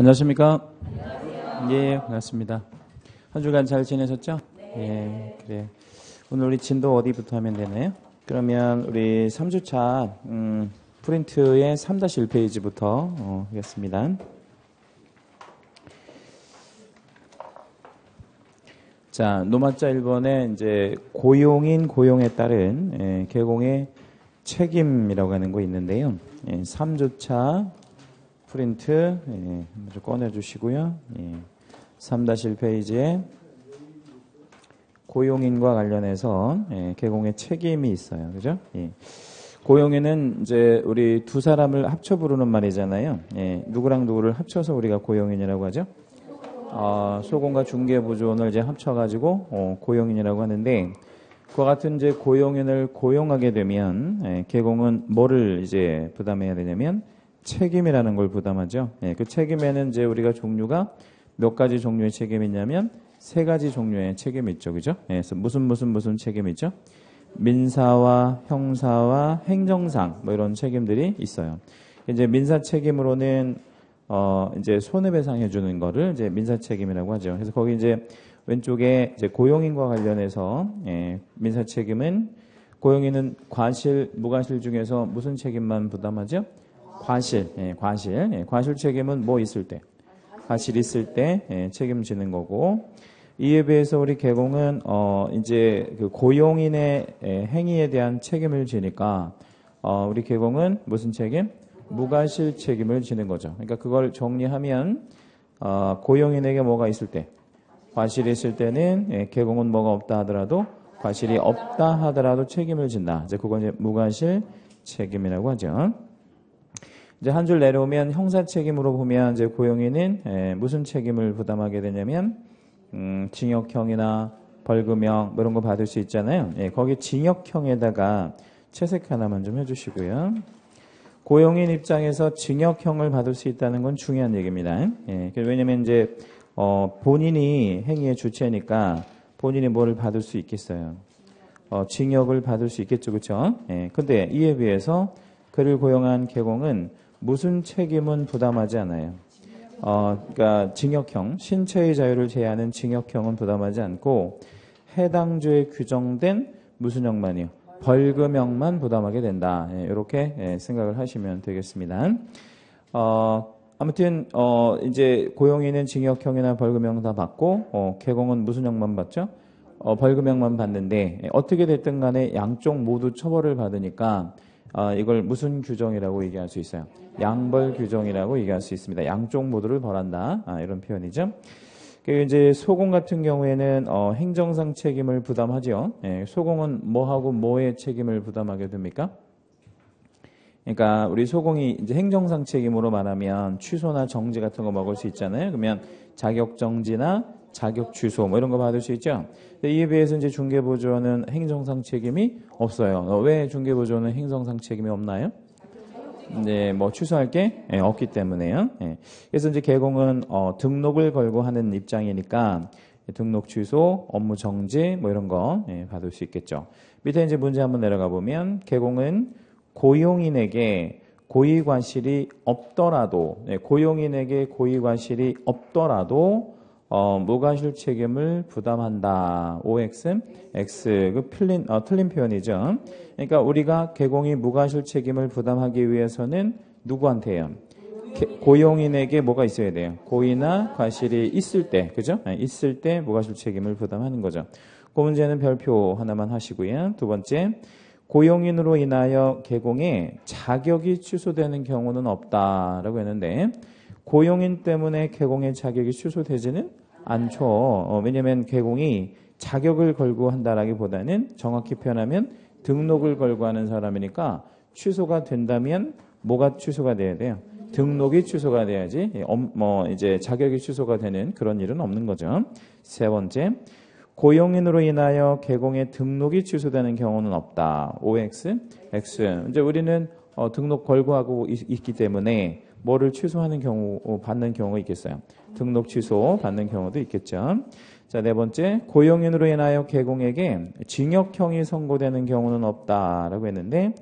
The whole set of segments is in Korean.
안녕하십니까? 예, 반갑습니다. 한 주간 잘 지내셨죠? 예, 그래요. 오늘 우리 진도 어디부터 하면 되나요? 그러면 우리 3주차 프린트의 3-1페이지부터 하겠습니다. 자, 노마자 1번에 이제 고용인 고용에 따른 개공의 책임이라고 하는 거 있는데요. 3주차 프린트 먼저 꺼내주시고요. 3-1페이지에 고용인과 관련해서 개공의 책임이 있어요. 그죠? 고용인은 이제 우리 두 사람을 합쳐 부르는 말이잖아요. 누구랑 누구를 합쳐서 우리가 고용인이라고 하죠? 소공과 중개부조원을 이제 합쳐가지고 고용인이라고 하는데, 그와 같은 이제 고용인을 고용하게 되면 개공은 뭐를 이제 부담해야 되냐면 책임이라는 걸 부담하죠. 그 책임에는 이제 우리가 종류가 몇 가지 종류의 책임이 있냐면 세 가지 종류의 책임이 있죠. 그죠? 그래서 무슨 책임이 있죠? 민사와 형사와 행정상 뭐 이런 책임들이 있어요. 이제 민사 책임으로는 이제 손해배상 해주는 거를 이제 민사 책임이라고 하죠. 그래서 거기 이제 왼쪽에 이제 고용인과 관련해서 민사 책임은 고용인은 과실, 무과실 중에서 무슨 책임만 부담하죠? 과실. 과실 책임은 뭐 있을 때? 과실 있을 때 책임지는 거고, 이에 비해서 우리 개공은 이제 그 고용인의 행위에 대한 책임을 지니까 우리 개공은 무슨 책임? 무과실 책임을 지는 거죠. 그러니까 그걸 정리하면 고용인에게 뭐가 있을 때? 과실이 있을 때는 개공은 뭐가 없다 하더라도 과실이 없다 하더라도 책임을 진다. 이제 그건 이제 무과실 책임이라고 하죠. 이제 한 줄 내려오면 형사 책임으로 보면 이제 고용인은 무슨 책임을 부담하게 되냐면 징역형이나 벌금형 뭐 이런 거 받을 수 있잖아요. 거기 징역형에다가 채색 하나만 좀 해주시고요. 고용인 입장에서 징역형을 받을 수 있다는 건 중요한 얘기입니다. 왜냐면 이제 본인이 행위의 주체니까 본인이 뭐를 받을 수 있겠어요. 징역을 받을 수 있겠죠, 그렇죠? 근데 이에 비해서 그를 고용한 개공은 무슨 책임은 부담하지 않아요. 그러니까 징역형, 신체의 자유를 제한하는 징역형은 부담하지 않고 해당 죄에 규정된 무슨 형만이요? 벌금형만 부담하게 된다. 이렇게 생각을 하시면 되겠습니다. 아무튼 이제 고용인은 징역형이나 벌금형 다 받고 개공은 무슨 형만 받죠? 벌금형만 받는데 어떻게 됐든 간에 양쪽 모두 처벌을 받으니까 이걸 무슨 규정이라고 얘기할 수 있어요? 양벌 규정이라고 얘기할 수 있습니다. 양쪽 모두를 벌한다. 이런 표현이죠. 그리고 이제 소공 같은 경우에는 행정상 책임을 부담하죠. 소공은 뭐하고 뭐의 책임을 부담하게 됩니까? 그러니까 우리 소공이 이제 행정상 책임으로 말하면 취소나 정지 같은 거 먹을 수 있잖아요. 그러면 자격 정지나 자격 취소 뭐 이런 거 받을 수 있죠. 근데 이에 비해서 이제 중개보조원은 행정상 책임이 없어요. 왜 중개보조원은 행정상 책임이 없나요? 네, 뭐 취소할 게 없기 때문에요. 그래서 이제 개공은 등록을 걸고 하는 입장이니까 등록 취소, 업무 정지 뭐 이런 거 받을 수 있겠죠. 밑에 이제 문제 한번 내려가 보면 개공은 고용인에게 고의과실이 없더라도 고용인에게 고의과실이 없더라도 무과실 책임을 부담한다. OX, X 그 틀린 표현이죠. 그러니까 우리가 개공이 무과실 책임을 부담하기 위해서는 누구한테요? 고용인에게 뭐가 있어야 돼요? 고의나 과실이 있을 때, 그죠? 있을 때 무과실 책임을 부담하는 거죠. 그 문제는 별표 하나만 하시고요. 두 번째, 고용인으로 인하여 개공의 자격이 취소되는 경우는 없다라고 했는데 고용인 때문에 개공의 자격이 취소되지는 않죠. 왜냐하면 개공이 자격을 걸고 한다라기보다는 정확히 표현하면 등록을 걸고 하는 사람이니까 취소가 된다면 뭐가 취소가 돼야 돼요? 등록이 취소가 돼야지 이제 자격이 취소가 되는 그런 일은 없는 거죠. 세 번째, 고용인으로 인하여 개공의 등록이 취소되는 경우는 없다. OX, X. 이제 우리는 등록 걸고 하고 있기 때문에 뭐를 취소하는 경우, 받는 경우가 있겠어요. 등록 취소 받는 경우도 있겠죠. 자, 네 번째, 고용인으로 인하여 개공에게 징역형이 선고되는 경우는 없다라고 했는데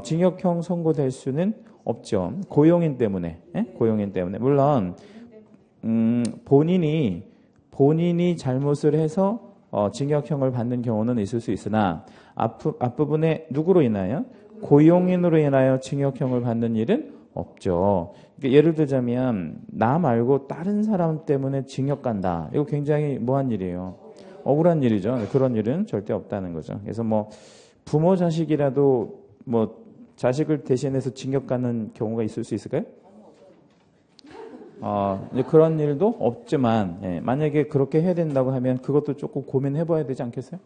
징역형 선고될 수는 없죠. 고용인 때문에. 예? 고용인 때문에. 물론 본인이 잘못을 해서 징역형을 받는 경우는 있을 수 있으나 앞부분에 누구로 인하여? 고용인으로 인하여 징역형을 받는 일은 없죠. 그러니까 예를 들자면 나 말고 다른 사람 때문에 징역 간다. 이거 굉장히 뭐한 일이에요? 억울한 일이죠. 그런 일은 절대 없다는 거죠. 그래서 뭐 부모 자식이라도 뭐 자식을 대신해서 징역 가는 경우가 있을 수 있을까요? 이제 그런 일도 없지만 만약에 그렇게 해야 된다고 하면 그것도 조금 고민해봐야 되지 않겠어요?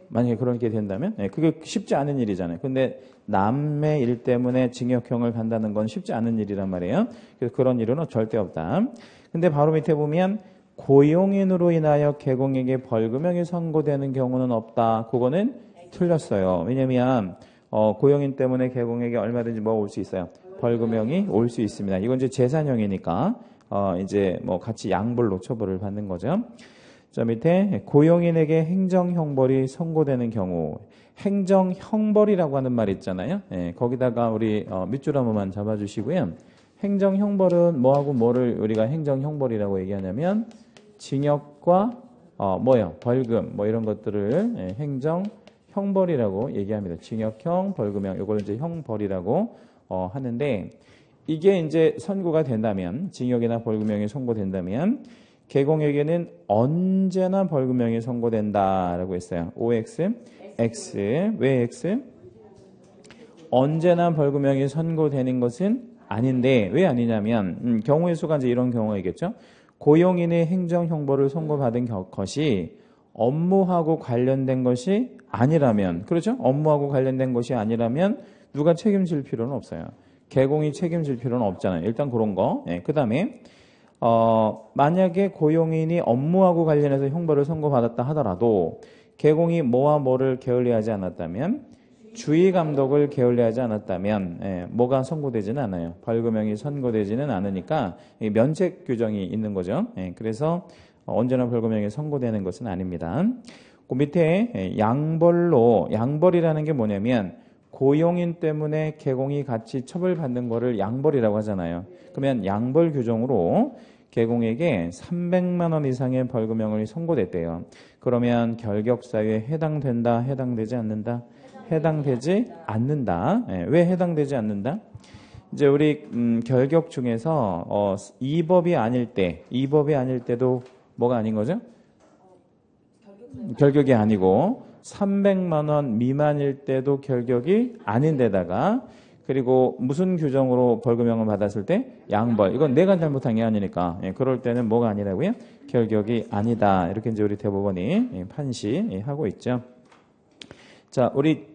만약에 그렇게 된다면 그게 쉽지 않은 일이잖아요. 근데 남의 일 때문에 징역형을 간다는 건 쉽지 않은 일이란 말이에요. 그래서 그런 일은 절대 없다. 근데 바로 밑에 보면 고용인으로 인하여 개공에게 벌금형이 선고되는 경우는 없다. 그거는 틀렸어요. 왜냐하면 고용인 때문에 개공에게 얼마든지 뭐 올 수 있어요? 벌금형이 올 수 있습니다. 이건 이제 재산형이니까 이제 뭐 같이 양벌로 처벌을 받는 거죠. 자, 밑에 고용인에게 행정형벌이 선고되는 경우, 행정형벌이라고 하는 말 있잖아요. 거기다가 우리 밑줄 한 번만 잡아주시고요. 행정형벌은 뭐하고 뭐를 우리가 행정형벌이라고 얘기하냐면 징역과 뭐요? 벌금 뭐 이런 것들을 행정형벌이라고 얘기합니다. 징역형, 벌금형 이걸 이제 형벌이라고 하는데 이게 이제 선고가 된다면 징역이나 벌금형이 선고된다면 개공에게는 언제나 벌금형이 선고된다라고 했어요. OX, X. 왜 X? 언제나 벌금형이 선고되는 것은 아닌데 왜 아니냐면 경우의 수가 이제 이런 경우가 있겠죠. 고용인의 행정형벌을 선고받은 것이 업무하고 관련된 것이 아니라면 그렇죠? 업무하고 관련된 것이 아니라면 누가 책임질 필요는 없어요. 개공이 책임질 필요는 없잖아요. 일단 그런 거. 그 다음에 만약에 고용인이 업무하고 관련해서 형벌을 선고받았다 하더라도 개공이 뭐와 뭐를 게을리하지 않았다면 주의감독을 게을리하지 않았다면 뭐가 선고되지는 않아요. 벌금형이 선고되지는 않으니까 면책 규정이 있는 거죠. 그래서 언제나 벌금형이 선고되는 것은 아닙니다. 그 밑에 양벌이라는 게 뭐냐면 고용인 때문에 개공이 같이 처벌받는 거를 양벌이라고 하잖아요. 그러면 양벌 규정으로 개공에게 300만 원 이상의 벌금형을 선고됐대요. 그러면 결격사유에 해당된다, 해당되지 않는다? 해당되지 않는다. 왜 해당되지 않는다? 이제 우리 결격 중에서 이 법이 아닐 때도 뭐가 아닌 거죠? 결격이 아니고 300만 원 미만일 때도 결격이 아닌데다가 그리고 무슨 규정으로 벌금형을 받았을 때 양벌. 이건 내가 잘못한 게 아니니까 그럴 때는 뭐가 아니라고요? 결격이 아니다. 이렇게 이제 우리 대법원이 판시하고 있죠. 자, 우리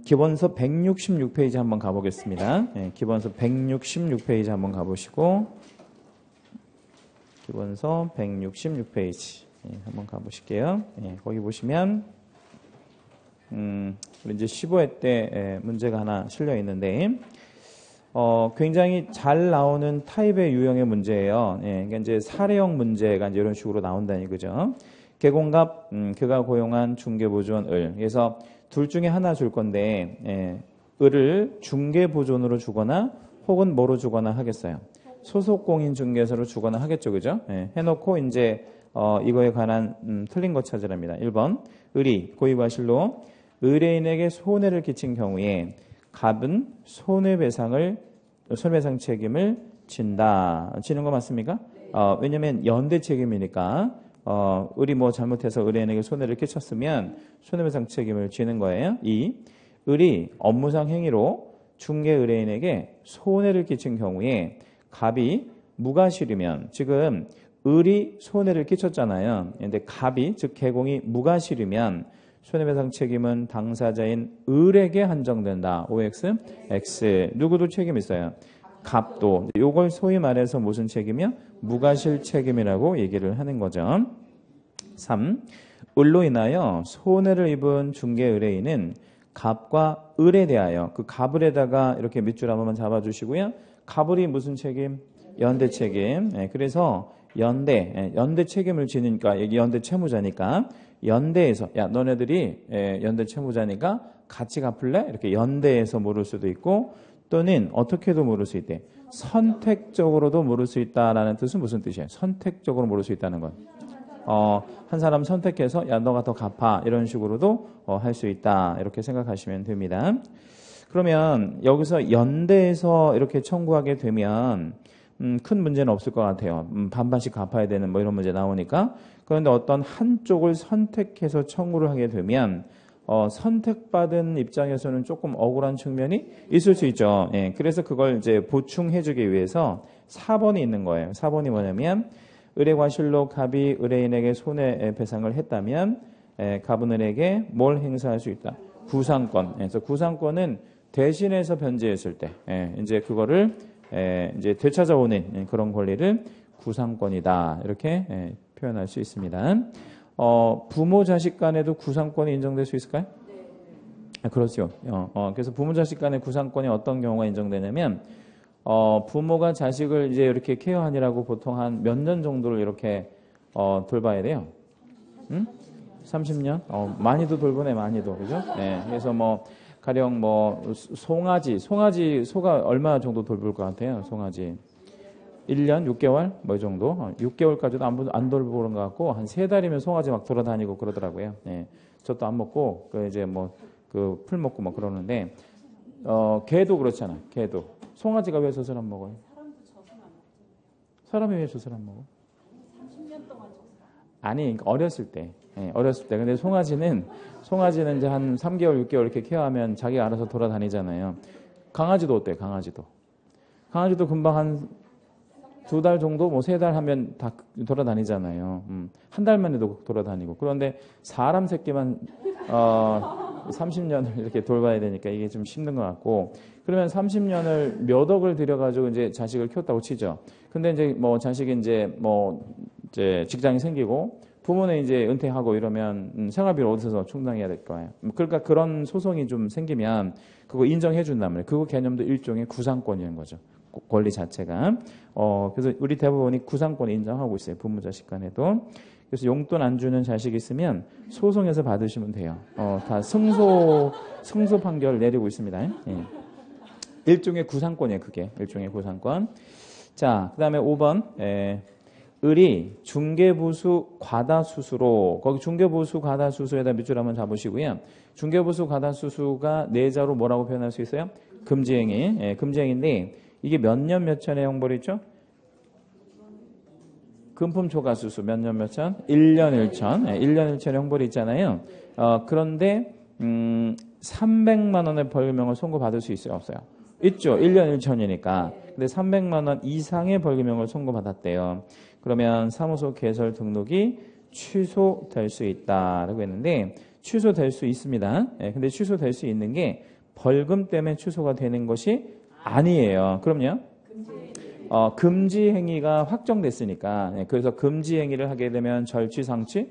기본서 166페이지 한번 가보겠습니다. 기본서 166페이지 한번 가보시고 기본서 166페이지 한번 가보실게요. 거기 보시면 우리 이제 15회 때 문제가 하나 실려 있는데 굉장히 잘 나오는 타입의 유형의 문제예요. 그러니까 이제 사례형 문제가 이제 이런 식으로 나온다는 거죠. 개공갑 그가 고용한 중개보존 을. 그래서 둘 중에 하나 줄 건데 을을 중개보존으로 주거나 혹은 뭐로 주거나 하겠어요. 소속공인 중개사로 주거나 하겠죠, 그죠? 해놓고 이제 이거에 관한 틀린 거 찾으랍니다. 1번 을이 고의과실로 의뢰인에게 손해를 끼친 경우에 갑은 손해배상 책임을 지는 거 맞습니까? 왜냐면 연대 책임이니까 을이 뭐 잘못해서 의뢰인에게 손해를 끼쳤으면 손해배상 책임을 지는 거예요. 2. 을이 업무상 행위로 중개 의뢰인에게 손해를 끼친 경우에 갑이 무과실이면 지금 을이 손해를 끼쳤잖아요. 근데 갑이 즉 개공이 무과실이면 손해배상 책임은 당사자인 을에게 한정된다. OX, X. 누구도 책임 있어요. 갑도. 이걸 소위 말해서 무슨 책임이야? 무과실 책임이라고 얘기를 하는 거죠. 3. 을로 인하여 손해를 입은 중개 의뢰인은 갑과 을에 대하여 그 갑을에다가 이렇게 밑줄 한 번만 잡아주시고요. 갑을이 무슨 책임? 연대 책임. 그래서 연대 책임을 지니까 여기 연대 채무자니까 연대에서 야 너네들이 연대 채무자니까 같이 갚을래? 이렇게 연대에서 물을 수도 있고 또는 어떻게도 물을 수 있대. 선택적으로도 물을 수 있다라는 뜻은 무슨 뜻이에요? 선택적으로 물을 수 있다는 건. 한 사람 선택해서 야 너가 더 갚아 이런 식으로도 할 수 있다 이렇게 생각하시면 됩니다. 그러면 여기서 연대해서 이렇게 청구하게 되면 큰 문제는 없을 것 같아요. 반반씩 갚아야 되는 뭐 이런 문제 나오니까. 그런데 어떤 한쪽을 선택해서 청구를 하게 되면 선택받은 입장에서는 조금 억울한 측면이 있을 수 있죠. 예, 그래서 그걸 이제 보충해주기 위해서 4번이 있는 거예요. 4번이 뭐냐면 의뢰과실로 갑이 의뢰인에게 손해배상을 했다면 갑은 의뢰에게 뭘 행사할 수 있다? 구상권. 그래서 구상권은 대신해서 변제했을 때 이제 그거를 이제 되찾아오는 그런 권리를 구상권이다 이렇게 표현할 수 있습니다. 부모 자식 간에도 구상권이 인정될 수 있을까요? 네. 그렇죠. 그래서 부모 자식 간의 구상권이 어떤 경우가 인정되냐면 부모가 자식을 이제 이렇게 케어하느라고 보통 한 몇 년 정도를 이렇게 돌봐야 돼요. 30년? 많이도 돌보네, 많이도. 그죠? 네. 그래서 뭐 가령 뭐 송아지 소가 얼마 정도 돌볼 것 같아요? 송아지 1년 6개월 뭐 이 정도 6개월까지도 안 돌보는 것 같고 한 3달이면 송아지 막 돌아다니고 그러더라고요. 네. 저도 안 먹고 그 이제 뭐 그 풀 먹고 뭐 그러는데 개도 그렇잖아. 개도 송아지가 왜 젖을 안 먹어요? 사람도 젖을 안 먹죠. 사람이 왜 젖을 안 먹어? 30년 동안 젖을. 아니 그러니까 어렸을 때. 근데 송아지는 이제 한 3개월, 6개월 이렇게 케어하면 자기가 알아서 돌아다니잖아요. 강아지도 어때요? 강아지도 금방 한 2달 정도, 뭐 3달 하면 다 돌아다니잖아요. 한 달 만에도 돌아다니고. 그런데 사람 새끼만 30년을 이렇게 돌봐야 되니까 이게 좀 힘든 것 같고. 그러면 30년을 몇 억을 들여가지고 이제 자식을 키웠다고 치죠. 근데 이제 뭐 자식이 이제 직장이 생기고 부모는 이제 은퇴하고 이러면 생활비를 어디서 충당해야 될 거예요. 그러니까 그런 소송이 좀 생기면 그거 인정해 준단 말이에요. 그거 개념도 일종의 구상권이라는 거죠. 권리 자체가. 그래서 우리 대법원이 구상권을 인정하고 있어요. 부모 자식 간에도. 그래서 용돈 안 주는 자식이 있으면 소송해서 받으시면 돼요. 다 승소 판결 내리고 있습니다. 예. 일종의 구상권이에요. 그게 일종의 구상권. 자, 그다음에 5번. 을이 중개부수 과다수수로 거기 중개부수 과다수수에다 밑줄 한번 잡으시고요. 중개부수 과다수수가 내자로 뭐라고 표현할 수 있어요? 금지행위. 금지행위인데 이게 몇 년 몇 천의 형벌이 있죠? 금품 초과수수 몇 년 몇 천? 1년 1천. 1년 1천의 형벌이 있잖아요. 그런데 300만 원의 벌금형을 선고받을 수 있어요? 없어요? 있죠. 1년 1천이니까. 근데 300만 원 이상의 벌금형을 선고받았대요. 그러면 사무소 개설 등록이 취소될 수 있다라고 했는데 취소될 수 있습니다. 근데 취소될 수 있는 게 벌금 때문에 취소가 되는 것이 아니에요. 그럼요. 금지 행위가 확정됐으니까. 그래서 금지 행위를 하게 되면 절취, 상취.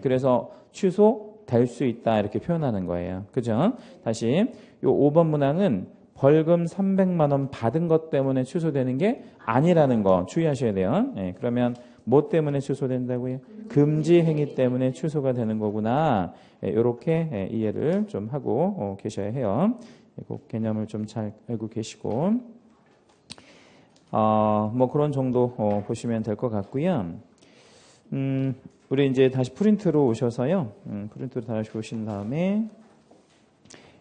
그래서 취소될 수 있다 이렇게 표현하는 거예요. 그죠? 다시 요 5번 문항은 벌금 300만 원 받은 것 때문에 취소되는 게 아니라는 거 주의하셔야 돼요. 그러면 뭐 때문에 취소된다고요? 금지 행위 때문에 취소가 되는 거구나. 이렇게 이해를 좀 하고 계셔야 해요. 그 개념을 좀 잘 알고 계시고 뭐 그런 정도 보시면 될 것 같고요. 우리 이제 다시 프린트로 오셔서요. 프린트로 다시 오신 다음에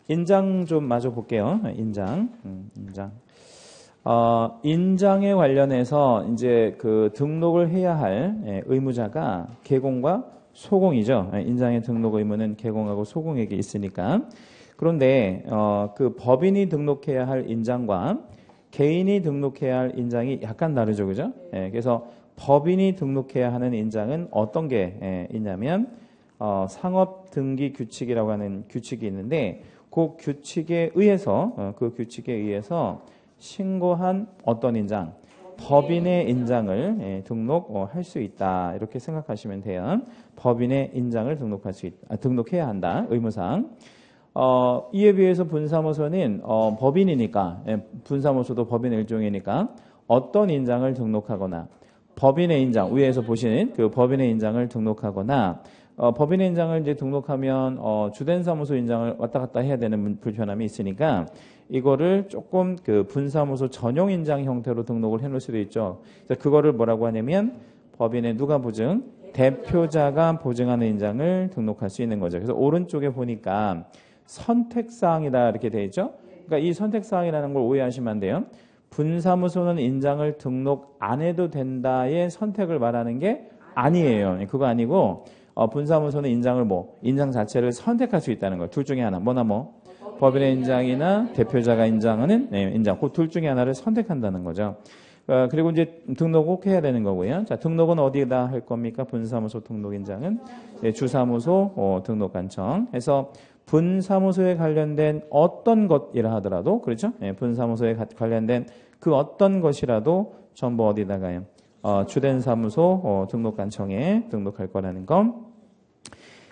인장 좀 마저 볼게요. 인장. 인장에 관련해서 이제 그 등록을 해야 할 의무자가 개공과 소공이죠. 인장의 등록 의무는 개공하고 소공에게 있으니까. 그런데 그 법인이 등록해야 할 인장과 개인이 등록해야 할 인장이 약간 다르죠, 그죠? 그래서 법인이 등록해야 하는 인장은 어떤 게 있냐면 상업 등기 규칙이라고 하는 규칙이 있는데 그 규칙에 의해서 신고한 어떤 인장, 법인의 인장을 등록할 수 있다 이렇게 생각하시면 돼요. 법인의 인장을 등록해야 한다 의무상. 이에 비해서 분사무소는 법인이니까 분사무소도 법인의 일종이니까 어떤 인장을 등록하거나 법인의 인장 위에서 보시는 그 법인의 인장을 등록하거나 법인의 인장을 이제 등록하면 주된 사무소 인장을 왔다 갔다 해야 되는 불편함이 있으니까 이거를 조금 그 분사무소 전용 인장 형태로 등록을 해놓을 수도 있죠. 그래서 그거를 뭐라고 하냐면 법인의 누가 보증? 대표자가 보증하는 인장을 등록할 수 있는 거죠. 그래서 오른쪽에 보니까 선택사항이다 이렇게 돼 있죠. 그러니까 이 선택사항이라는 걸 오해하시면 안 돼요. 분사무소는 인장을 등록 안 해도 된다의 선택을 말하는 게 아니에요. 그거 아니고 분사무소는 인장을 인장 자체를 선택할 수 있다는 거예요. 둘 중에 하나. 뭐나 법인의 인장이나 대표자가 인장하는 인장. 그 둘 중에 하나를 선택한다는 거죠. 그리고 이제 등록 꼭 해야 되는 거고요. 자, 등록은 어디에다 할 겁니까? 분사무소 등록 인장은 주사무소 등록관청. 해서 분사무소에 관련된 어떤 것이라 하더라도 그렇죠? 분사무소에 관련된 그 어떤 것이라도 전부 어디다가요? 주된 사무소 등록관청에 등록할 거라는 거.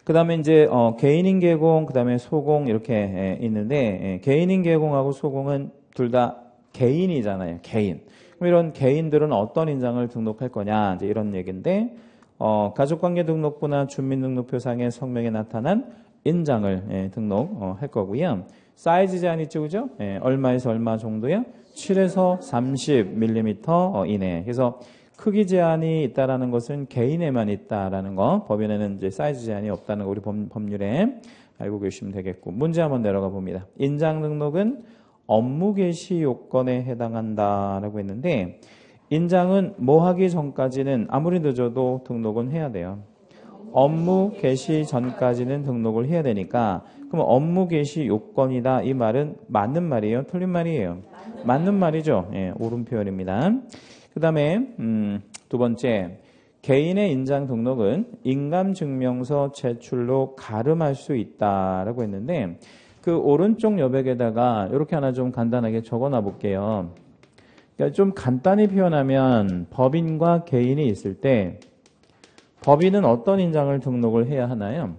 그 다음에 이제 개인인 계공, 그 다음에 소공 이렇게 있는데 개인인 계공하고 소공은 둘 다 개인이잖아요. 개인. 그럼 이런 개인들은 어떤 인장을 등록할 거냐 이제 이런 얘기인데 가족관계 등록부나 주민등록표상의 성명에 나타난 인장을 등록할 거고요. 사이즈 제한 있죠, 그죠? 얼마에서 얼마 정도요? 7에서 30mm 이내. 그래서 크기 제한이 있다라는 것은 개인에만 있다라는 거. 법인에는 이제 사이즈 제한이 없다는 거 우리 법률에 알고 계시면 되겠고. 문제 한번 내려가 봅니다. 인장 등록은 업무 개시 요건에 해당한다라고 했는데 인장은 뭐 하기 전까지는 아무리 늦어도 등록은 해야 돼요. 업무 개시 전까지는 등록을 해야 되니까 그럼 업무 개시 요건이다 이 말은 맞는 말이에요? 틀린 말이에요? 맞는 말이죠. 옳은 표현입니다. 그 다음에 두 번째 개인의 인장 등록은 인감증명서 제출로 가름할 수 있다라고 했는데 그 오른쪽 여백에다가 이렇게 하나 좀 간단하게 적어놔 볼게요. 그러니까 좀 간단히 표현하면 법인과 개인이 있을 때 법인은 어떤 인장을 등록을 해야 하나요?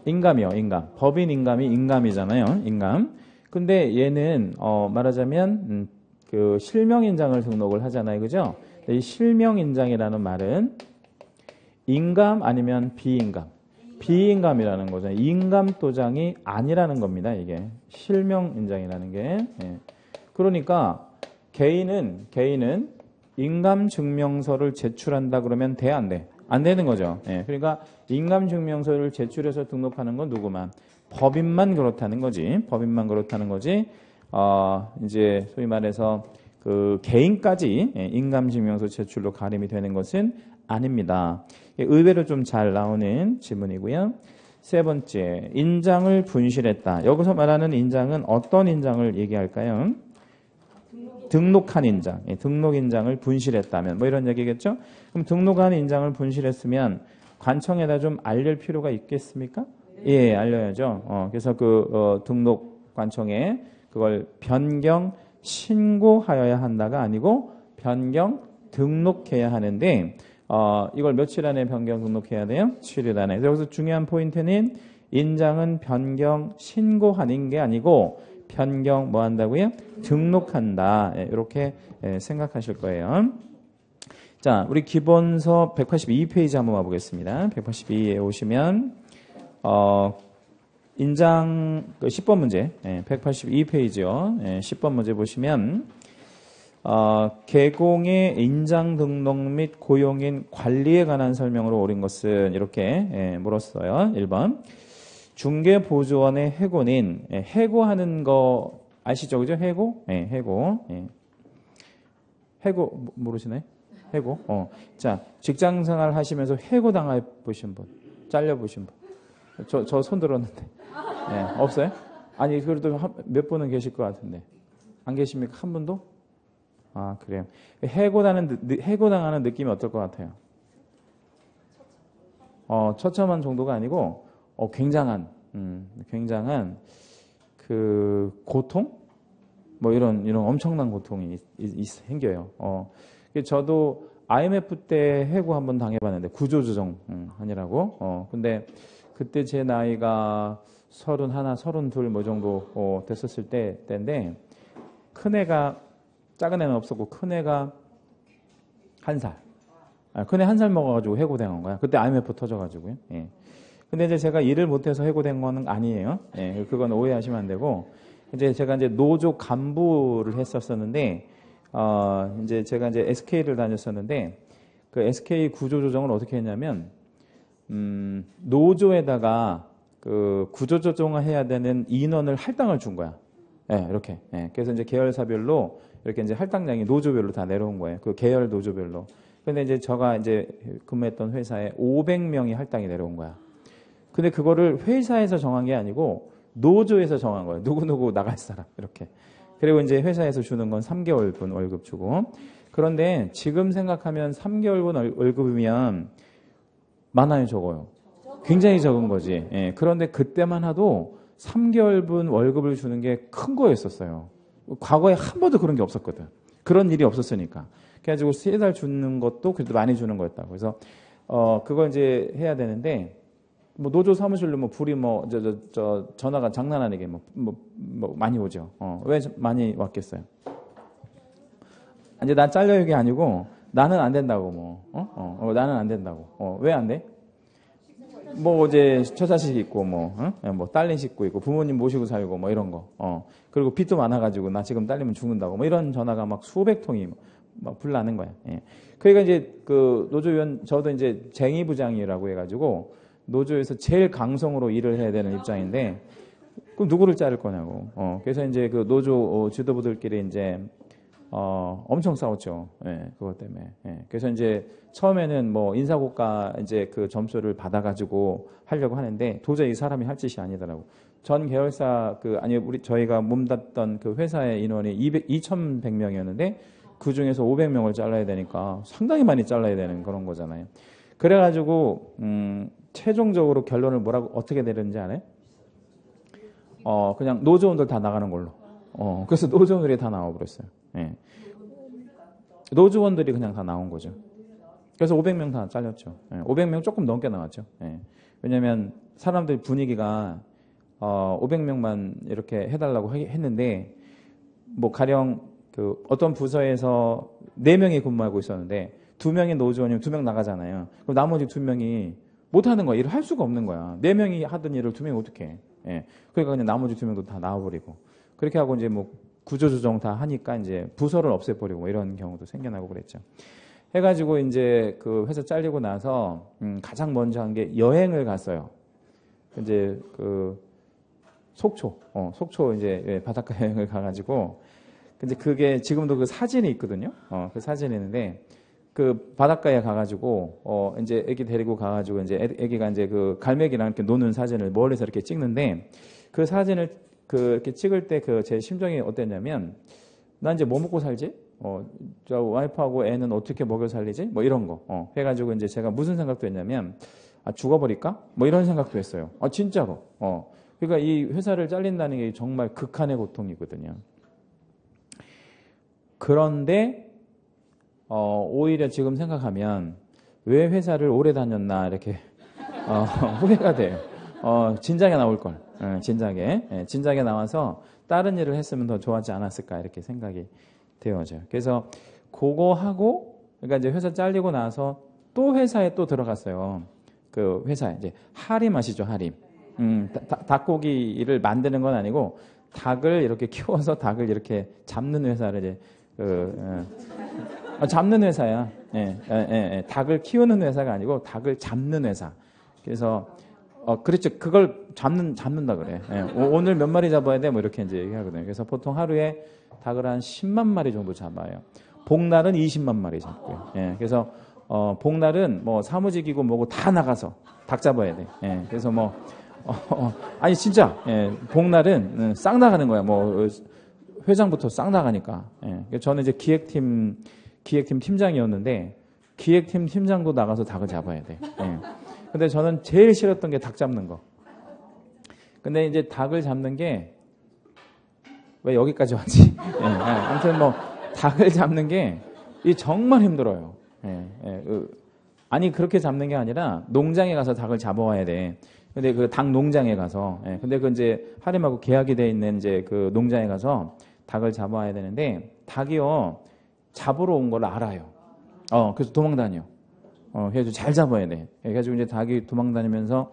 인감이요, 인감. 법인 인감이 인감이잖아요, 인감. 근데 얘는 말하자면 그 실명 인장을 등록을 하잖아요, 그죠? 이 실명 인장이라는 말은 인감 아니면 비인감, 비인감이라는 거죠. 인감 도장이 아니라는 겁니다, 이게 실명 인장이라는 게. 그러니까 개인은 인감증명서를 제출한다 그러면 돼, 안 돼? 안 되는 거죠. 그러니까 인감증명서를 제출해서 등록하는 건 누구만? 법인만 그렇다는 거지. 법인만 그렇다는 거지. 이제 소위 말해서 그 개인까지 인감증명서 제출로 가림이 되는 것은 아닙니다. 의외로 좀 잘 나오는 지문이고요. 세 번째, 인장을 분실했다. 여기서 말하는 인장은 어떤 인장을 얘기할까요? 등록한 인장, 등록 인장을 분실했다면 뭐 이런 얘기겠죠? 그럼 등록한 인장을 분실했으면 관청에다 좀 알릴 필요가 있겠습니까? 예, 알려야죠. 그래서 그 등록 관청에 그걸 변경 신고하여야 한다가 아니고 변경 등록해야 하는데 이걸 며칠 안에 변경 등록해야 돼요? 7일 안에. 여기서 중요한 포인트는 인장은 변경 신고하는 게 아니고 변경 뭐 한다고요? 등록한다. 이렇게 생각하실 거예요. 자, 우리 기본서 182페이지 한번 와보겠습니다. 182에 오시면 인장 10번 문제 182페이지요. 10번 문제 보시면 개공의 인장 등록 및 고용인 관리에 관한 설명으로 옳은 것은 이렇게 물었어요. 1번 중개보조원의 해고는 해고하는 거 아시죠? 그죠? 해고? 해고. 해고 모르시나요? 해고. 자, 직장생활 하시면서 해고 당해 보신 분, 잘려 보신 분. 저 손 들었는데. 없어요? 아니, 그래도 몇 분은 계실 것 같은데. 안 계십니까? 한 분도? 아, 그래요. 해고당하는 느낌이 어떨 것 같아요? 처참한 정도가 아니고, 굉장한 그 고통? 뭐 이런 엄청난 고통이 생겨요. 저도 IMF 때 해고 한번 당해봤는데 구조조정 하느라고. 근데 그때 제 나이가 31, 32 뭐 정도 됐었을 때인데 큰 애가 작은 애는 없었고 큰 애가 1살. 큰애 1살 먹어가지고 해고된 거야. 그때 IMF 터져가지고요. 예. 근데 이제 제가 일을 못해서 해고된 거는 아니에요. 예. 그건 오해하시면 안 되고, 이제 제가 이제 노조 간부를 했었었는데, 이제 제가 이제 SK를 다녔었는데, 그 SK 구조 조정을 어떻게 했냐면, 노조에다가 그 구조 조정을 해야 되는 인원을 할당을 준 거야. 예, 이렇게. 예. 그래서 이제 계열사별로 이렇게 이제 할당량이 노조별로 다 내려온 거예요. 그 계열 노조별로. 근데 이제 제가 이제 근무했던 회사에 500명이 할당이 내려온 거야. 근데 그거를 회사에서 정한 게 아니고 노조에서 정한 거예요. 누구누구 나갈 사람. 이렇게. 그리고 이제 회사에서 주는 건 3개월분 월급 주고. 그런데 지금 생각하면 3개월분 월급이면 많아요, 적어요? 굉장히 적은 거지. 예. 그런데 그때만 해도 3개월분 월급을 주는 게 큰 거였었어요. 과거에 한 번도 그런 게 없었거든. 그런 일이 없었으니까. 그래가지고 3달 주는 것도 그래도 많이 주는 거였다고. 그래서, 그걸 이제 해야 되는데, 뭐, 노조 사무실로 뭐, 불이 뭐, 전화가 장난 아니게 뭐, 많이 오죠. 왜 많이 왔겠어요? 이제 나 잘려 이게 아니고, 나는 안 된다고, 뭐, 나는 안 된다고. 왜 안 돼? 뭐 이제 처자식 있고 뭐 딸린 식구 있고 부모님 모시고 살고 뭐 이런 거. 그리고 빚도 많아가지고 나 지금 딸리면 죽는다고 뭐 이런 전화가 막 수백 통이 막 불나는 거야. 예. 그러니까 이제 그 노조위원 저도 이제 쟁의부장이라고 해가지고 노조에서 제일 강성으로 일을 해야 되는 입장인데 그럼 누구를 자를 거냐고. 그래서 이제 그 노조 지도부들끼리 이제 엄청 싸웠죠. 예, 그것 때문에. 예. 그래서 이제 처음에는 뭐 인사고과 이제 그 점수를 받아가지고 하려고 하는데 도저히 사람이 할 짓이 아니더라고. 전 계열사 저희가 몸담던 그 회사의 인원이 2,100명이었는데 그 중에서 500명을 잘라야 되니까 상당히 많이 잘라야 되는 그런 거잖아요. 그래가지고, 최종적으로 결론을 어떻게 내렸는지 알아요? 그냥 노조원들 다 나가는 걸로. 그래서 노조원들이 다 나와버렸어요. 예. 노조원들이 그냥 다 나온 거죠. 그래서 500명 다 잘렸죠. 예. 500명 조금 넘게 나왔죠. 예. 왜냐면 사람들 분위기가 500명만 이렇게 해달라고 했는데 뭐 가령 그 어떤 부서에서 4명이 근무하고 있었는데 2명이 노조원이면 2명 나가잖아요. 그럼 나머지 2명이 못하는 거야. 일을 할 수가 없는 거야. 4명이 하던 일을 2명이 어떻게 해. 예. 그러니까 그냥 나머지 2명도 다 나와버리고 그렇게 하고 이제 뭐 구조조정 다 하니까 이제 부서를 없애버리고 뭐 이런 경우도 생겨나고 그랬죠. 해가지고 이제 그 회사 잘리고 나서 가장 먼저 한 게 여행을 갔어요. 이제 그 속초 이제 바닷가 여행을 가가지고 근데 그게 지금도 그 사진이 있거든요. 그 사진이 있는데 그 바닷가에 가가지고 이제 애기 데리고 가가지고 이제 애기가 이제 그 갈매기랑 이렇게 노는 사진을 멀리서 이렇게 찍는데 그 사진을 이렇게 찍을 때 그 제 심정이 어땠냐면 나 이제 뭐 먹고 살지? 저 와이프하고 애는 어떻게 먹여 살리지? 뭐 이런 거. 해가지고 이제 제가 무슨 생각도 했냐면 죽어버릴까? 뭐 이런 생각도 했어요. 진짜로. 그러니까 이 회사를 잘린다는 게 정말 극한의 고통이거든요. 그런데 오히려 지금 생각하면 왜 회사를 오래 다녔나 이렇게 후회가 돼요. 진작에 나올 걸. 진작에 나와서 다른 일을 했으면 더 좋았지 않았을까 이렇게 생각이 되어져요. 그래서 그거 하고 그러니까 이제 회사 잘리고 나서 또 회사에 또 들어갔어요. 그 회사에 이제 하림 아시죠? 하림. 닭고기를 만드는 건 아니고 닭을 이렇게 키워서 닭을 이렇게 잡는 회사를 이제 잡는 회사야. 닭을 키우는 회사가 아니고 닭을 잡는 회사. 그래서 그렇죠. 그걸 잡는다 그래. 오늘 몇 마리 잡아야 돼? 뭐 이렇게 이제 얘기하거든요. 그래서 보통 하루에 닭을 한 10만 마리 정도 잡아요. 복날은 20만 마리 잡고요. 그래서 복날은 뭐 사무직이고 뭐고 다 나가서 닭 잡아야 돼. 그래서 뭐 아니 진짜 복날은 싹 나가는 거야. 뭐 회장부터 싹 나가니까. 저는 이제 기획팀 팀장이었는데 기획팀 팀장도 나가서 닭을 잡아야 돼. 근데 저는 제일 싫었던 게 닭 잡는 거. 근데 이제 닭을 잡는 게 왜 여기까지 왔지? 아무튼 뭐 닭을 잡는 게 정말 힘들어요. 아니 그렇게 잡는 게 아니라 농장에 가서 닭을 잡아와야 돼. 근데 그 닭 농장에 가서 근데 그 이제 하림하고 계약이 돼 있는 이제 그 농장에 가서 닭을 잡아와야 되는데 닭이요 잡으러 온 걸 알아요. 그래서 도망 다녀. 그래가지고 잘 잡아야 돼. 그래가지고 이제 닭이 도망다니면서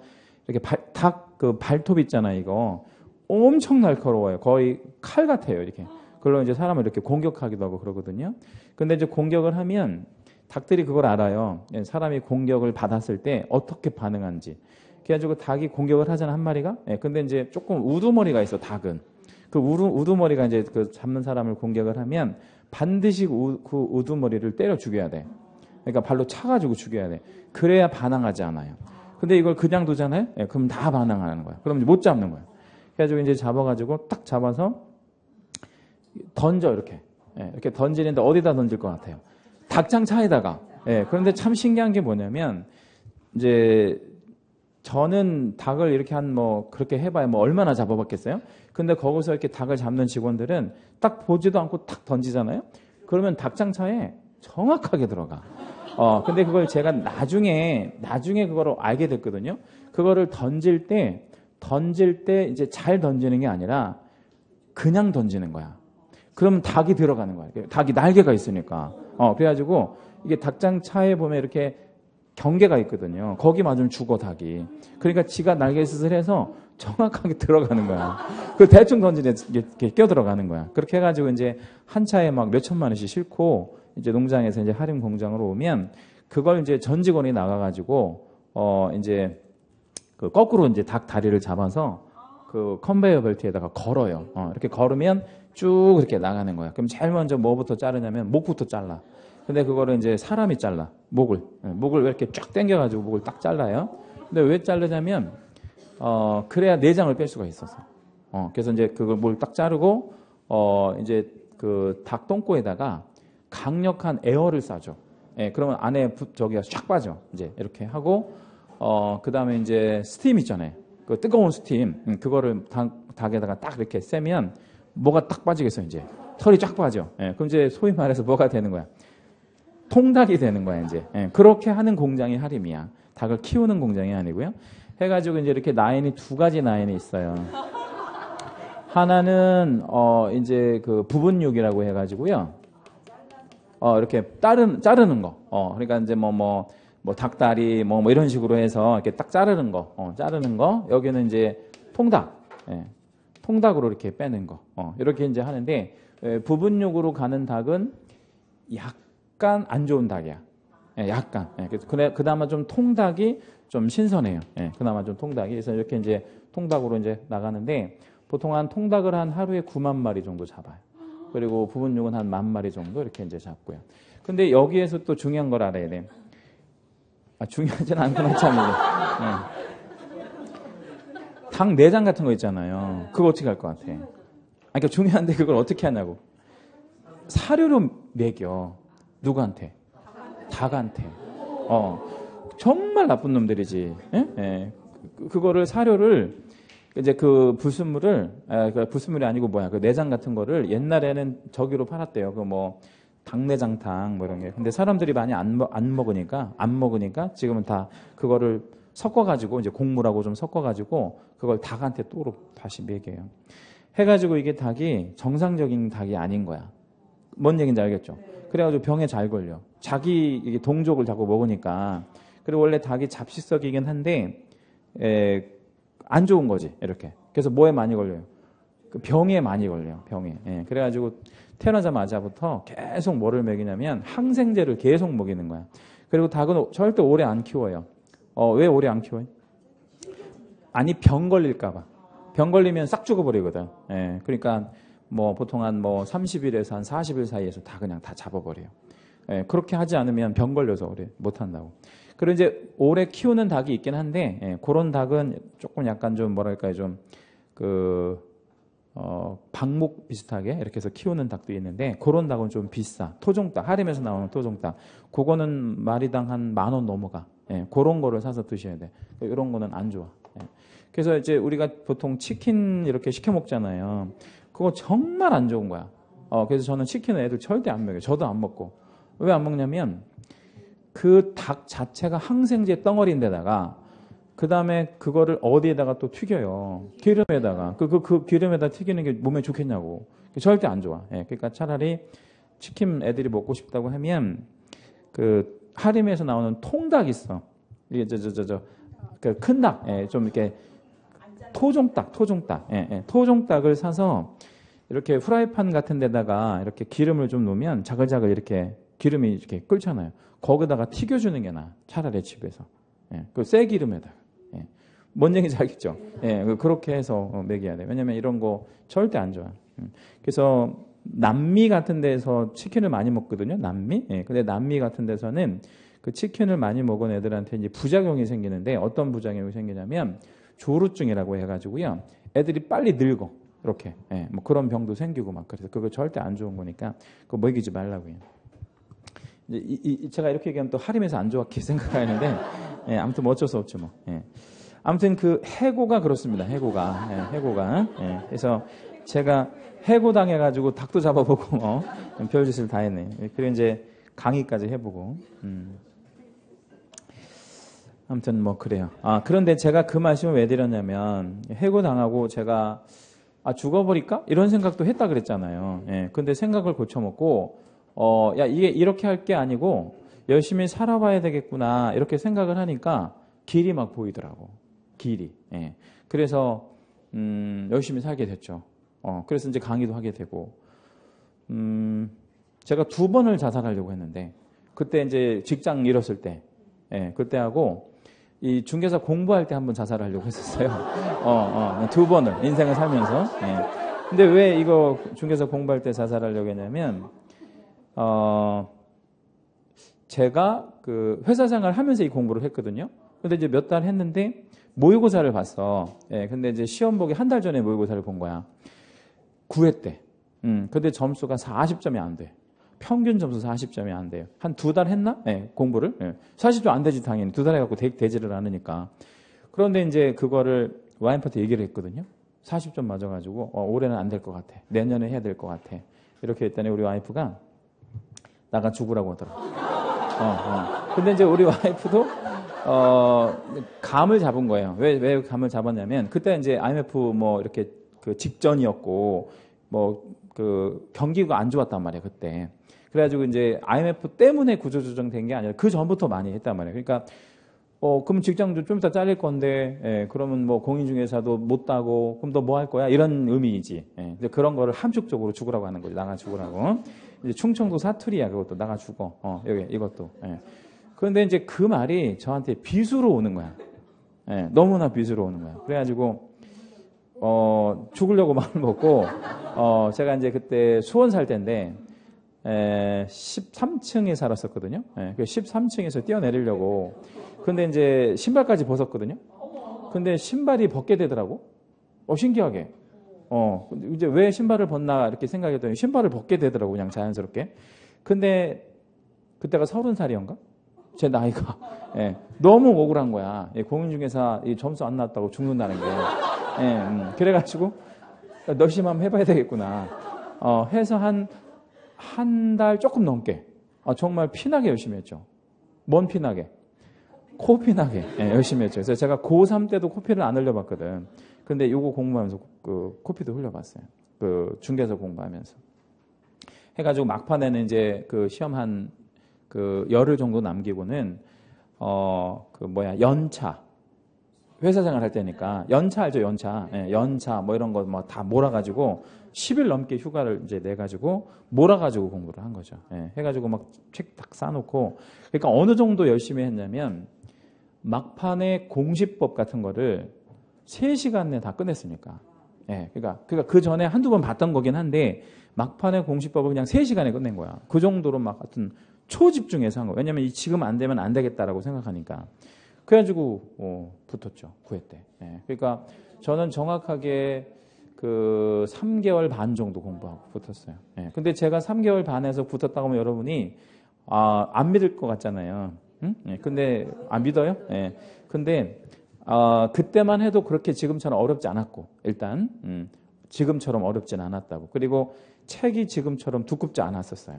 이렇게 닭 그 발톱 있잖아요. 이거 엄청 날카로워요. 거의 칼 같아요. 이렇게. 그걸로 이제 사람을 이렇게 공격하기도 하고 그러거든요. 근데 이제 공격을 하면 닭들이 그걸 알아요. 사람이 공격을 받았을 때 어떻게 반응하는지. 그래가지고 닭이 공격을 하잖아, 한 마리가. 근데 이제 조금 우두머리가 있어, 닭은. 그 우두머리가 이제 그 잡는 사람을 공격을 하면 반드시 그 우두머리를 때려 죽여야 돼. 그러니까 발로 차가지고 죽여야 돼. 그래야 반항하지 않아요. 근데 이걸 그냥 두잖아요? 그럼 다 반항하는 거야. 그럼 이제 못 잡는 거야. 그래가지고 이제 잡아가지고 딱 잡아서 던져, 이렇게. 이렇게 던지는데 어디다 던질 것 같아요? 닭장 차에다가. 그런데 참 신기한 게 뭐냐면, 이제 저는 닭을 이렇게 그렇게 해봐야 얼마나 잡아봤겠어요? 근데 거기서 이렇게 닭을 잡는 직원들은 딱 보지도 않고 탁 던지잖아요? 그러면 닭장차에 정확하게 들어가. 근데 그걸 제가 나중에 그거를 알게 됐거든요. 그거를 던질 때 이제 잘 던지는 게 아니라 그냥 던지는 거야. 그러면 닭이 들어가는 거야. 닭이 날개가 있으니까. 그래가지고 이게 닭장차에 보면 이렇게 경계가 있거든요. 거기 맞으면 죽어, 닭이. 그러니까 지가 날개짓을 해서 정확하게 들어가는 거야. 그 대충 던지는 게 껴들어가는 거야. 그렇게 해가지고 이제 한 차에 막 몇 천만 원씩 싣고 이제 농장에서 이제 하림 공장으로 오면 그걸 이제 전 직원이 나가가지고 이제 그 거꾸로 이제 닭 다리를 잡아서 그 컨베이어 벨트에다가 걸어요. 이렇게 걸으면 쭉 이렇게 나가는 거야. 그럼 제일 먼저 뭐부터 자르냐면 목부터 잘라. 근데 그거를 이제 사람이 잘라. 목을 왜 이렇게 쫙 당겨가지고 목을 딱 잘라요. 근데 왜 자르냐면 그래야 내장을 뺄 수가 있어서. 그래서 이제 그걸 뭘 딱 자르고 이제 그 닭 똥꼬에다가 강력한 에어를 쏴줘. 그러면 안에 저기가 쫙 빠져. 이제 이렇게 하고 그 다음에 이제 스팀 있잖아요. 그 뜨거운 스팀 그거를 닭에다가 딱 이렇게 쐬면 뭐가 딱 빠지겠어. 이제 털이 쫙 빠져. 그럼 이제 소위 말해서 뭐가 되는 거야? 통닭이 되는 거야, 이제. 그렇게 하는 공장이 하림이야. 닭을 키우는 공장이 아니고요. 해가지고 이제 이렇게 라인이 두 가지 라인이 있어요. 하나는 이제 그 부분육이라고 해가지고요. 이렇게 자르는 거. 그러니까 이제 뭐 닭다리 뭐 이런 식으로 해서 이렇게 딱 자르는 거. 자르는 거. 여기는 이제 통닭. 통닭으로 이렇게 빼는 거. 이렇게 이제 하는데 부분육으로 가는 닭은 약간 안 좋은 닭이야. 약간. 그래서 그나마 좀 통닭이 좀 신선해요. 그나마 좀 통닭이. 그래서 이렇게 이제 통닭으로 이제 나가는데 보통 통닭을 한 하루에 9만 마리 정도 잡아요. 그리고 부분육은 한 10,000마리 정도 이렇게 이제 잡고요. 근데 여기에서 또 중요한 걸 알아야 돼. 중요하진 않구나, 참 이게. 닭 내장 같은 거 있잖아요. 그거 어떻게 할 것 같아? 그러니까 중요한데 그걸 어떻게 하냐고. 사료로 먹여. 누구한테? 닭한테. 정말 나쁜 놈들이지. 그거를 사료를 이제 그 불순물을 불순물이 아니고 그 내장 같은 거를 옛날에는 저기로 팔았대요. 그 닭내장탕 이런 게. 근데 사람들이 많이 안 먹으니까 지금은 다 그거를 섞어가지고 이제 곡물하고 좀 섞어가지고 그걸 닭한테 또 다시 먹여요. 해가지고 이게 닭이 정상적인 닭이 아닌 거야. 뭔 얘기인지 알겠죠? 그래가지고 병에 잘 걸려. 자기 이게 동족을 자꾸 먹으니까. 그리고 원래 닭이 잡식성이긴 한데 안 좋은 거지, 이렇게. 그래서 뭐에 많이 걸려요? 그 병에 많이 걸려요, 병에. 그래가지고 태어나자마자부터 계속 뭐를 먹이냐면 항생제를 계속 먹이는 거야. 그리고 닭은 절대 오래 안 키워요. 왜 오래 안 키워요? 아니, 병 걸릴까봐. 병 걸리면 싹 죽어버리거든. 그러니까 보통 한 30일에서 한 40일 사이에서 다 그냥 다 잡아버려요. 그렇게 하지 않으면 병 걸려서 오래 못 한다고. 그리고 이제 오래 키우는 닭이 있긴 한데 그런 닭은 조금 약간 좀 뭐랄까요, 좀 방목 비슷하게 이렇게 해서 키우는 닭도 있는데 그런 닭은 좀 비싸. 토종닭, 하림에서 나오는 토종닭. 그거는 마리당 한 10,000원 넘어가. 그런 거를 사서 드셔야 돼. 이런 거는 안 좋아. 그래서 이제 우리가 보통 치킨 이렇게 시켜 먹잖아요. 그거 정말 안 좋은 거야. 그래서 저는 치킨은 애들 절대 안 먹여요. 저도 안 먹고. 왜 안 먹냐면 그 닭 자체가 항생제 덩어리인데다가 그 다음에 그거를 어디에다가 또 튀겨요. 기름에다가. 그 기름에다 튀기는 게 몸에 좋겠냐고. 절대 안 좋아. 그러니까 차라리 치킨 애들이 먹고 싶다고 하면 그 하림에서 나오는 통닭 있어. 이게 그 큰 닭, 예, 좀 이렇게 토종닭. 예, 예. 토종닭을 사서 이렇게 프라이팬 같은 데다가 이렇게 기름을 좀 넣으면 자글자글 이렇게 기름이 이렇게 끓잖아요. 거기다가 튀겨주는 게 나아. 차라리 집에서. 예, 그 새 기름에다가. 예. 뭔 얘기인지 알겠죠? 예, 그렇게 해서 먹여야 돼. 왜냐면 이런 거 절대 안 좋아. 그래서 남미 같은 데서 치킨을 많이 먹거든요. 남미. 예, 근데 남미 같은 데서는 그 치킨을 많이 먹은 애들한테 이제 부작용이 생기는데 어떤 부작용이 생기냐면 조루증이라고 해가지고요. 애들이 빨리 늙어. 이렇게. 예, 뭐 그런 병도 생기고 막 그래서 그거 절대 안 좋은 거니까 그거 먹이지 말라고요. 이제 제가 이렇게 얘기하면 또 하림에서 안 좋게 생각하는데 예, 아무튼 뭐 어쩔 수 없죠 뭐. 예. 아무튼 그 해고가 그렇습니다. 해고가. 예, 해고가. 예, 그래서 제가 해고 당해가지고 닭도 잡아보고 별짓을 다 했네. 그리고 이제 강의까지 해보고. 아무튼 뭐 그래요. 그런데 제가 그 말씀을 왜 드렸냐면 해고 당하고 제가 죽어버릴까? 이런 생각도 했다 그랬잖아요. 예, 근데 생각을 고쳐먹고 야 이게 이렇게 할 게 아니고 열심히 살아봐야 되겠구나 이렇게 생각을 하니까 길이 막 보이더라고. 길이. 예. 그래서 열심히 살게 됐죠. 그래서 이제 강의도 하게 되고 제가 2번을 자살하려고 했는데 그때 이제 직장 잃었을 때 예, 그때 하고 이 중개사 공부할 때 한번 자살하려고 했었어요. 2번을 인생을 살면서. 예. 근데 왜 이거 중개사 공부할 때 자살하려고 했냐면 제가 그 회사 생활 하면서 이 공부를 했거든요. 근데 이제 몇 달 했는데 모의고사를 봤어. 예, 근데 이제 시험 보기 한 달 전에 모의고사를 본 거야. 9회 때. 근데 점수가 40점이 안 돼. 평균 점수 40점이 안 돼요. 한 2달 했나? 예, 공부를. 예. 40점 안 되지, 당연히. 2달 해갖고 되지를 않으니까. 그런데 이제 그거를 와이프한테 얘기를 했거든요. 40점 맞아가지고, 올해는 안 될 것 같아. 내년에 해야 될 것 같아. 이렇게 했더니 우리 와이프가 나가 죽으라고 하더라고. 근데 이제 우리 와이프도, 감을 잡은 거예요. 왜 감을 잡았냐면, 그때 이제 IMF 뭐 이렇게 그 직전이었고, 뭐 그 경기가 안 좋았단 말이에요, 그때. 그래가지고 이제 IMF 때문에 구조조정 된 게 아니라 그 전부터 많이 했단 말이에요. 그러니까 그럼 직장도 좀 이따 잘릴 건데, 예, 그러면 뭐 공인중개사도 못 따고, 그럼 너 뭐 할 거야? 이런 의미이지. 예, 그런 거를 함축적으로 죽으라고 하는 거지. 나가 죽으라고. 이제 충청도 사투리야, 그것도. 나가 죽어. 여기, 이것도. 예. 그런데 이제 그 말이 저한테 비수로 오는 거야. 예, 너무나 비수로 오는 거야. 그래가지고, 죽으려고 마음을 먹고, 제가 이제 그때 수원 살 때인데, 13층에 살았었거든요. 예, 13층에서 뛰어내리려고. 근데 이제 신발까지 벗었거든요. 근데 신발이 벗게 되더라고. 신기하게. 이제 왜 신발을 벗나 이렇게 생각했더니 신발을 벗게 되더라고, 그냥 자연스럽게. 근데 그때가 30살이었가? 제 나이가. 예, 너무 억울한 거야. 예, 공인중개사 점수 안 나왔다고 죽는다는 게. 예, 그래가지고 열심히 한번 해봐야 되겠구나. 해서 한 달 조금 넘게. 정말 피나게 열심히 했죠. 뭔 피나게? 코 피나게. 예, 열심히 했죠. 그래서 제가 고3 때도 코피를 안 흘려봤거든. 근데 요거 공부하면서 그 코피도 흘려봤어요. 그 중개사 공부하면서. 해가지고 막판에는 이제 그 시험 그 열흘 정도 남기고는 연차. 회사 생활 할 때니까 연차 알죠? 연차. 예, 연차 뭐 이런 거 뭐 다 몰아가지고 10일 넘게 휴가를 이제 내가지고 몰아가지고 공부를 한 거죠. 예, 해가지고 막 책 딱 싸놓고. 그러니까 어느 정도 열심히 했냐면 막판에 공시법 같은 거를 3시간 내에 다 끝냈으니까. 예, 그러니까 그 전에 한두 번 봤던 거긴 한데 막판에 공시법을 그냥 3시간에 끝낸 거야. 그 정도로 막 하여튼 초집중해서 한 거야. 왜냐면 지금 안 되면 안 되겠다라고 생각하니까. 그래가지고 붙었죠. 9회 때. 예, 그러니까 저는 정확하게 그 3개월 반 정도 공부하고 붙었어요. 예, 근데 제가 3개월 반에서 붙었다고 하면 여러분이 안 믿을 것 같잖아요. 응? 예, 근데 안 믿어요? 예. 근데 그때만 해도 그렇게 지금처럼 어렵지 않았고 일단 지금처럼 어렵진 않았다고. 그리고 책이 지금처럼 두껍지 않았었어요.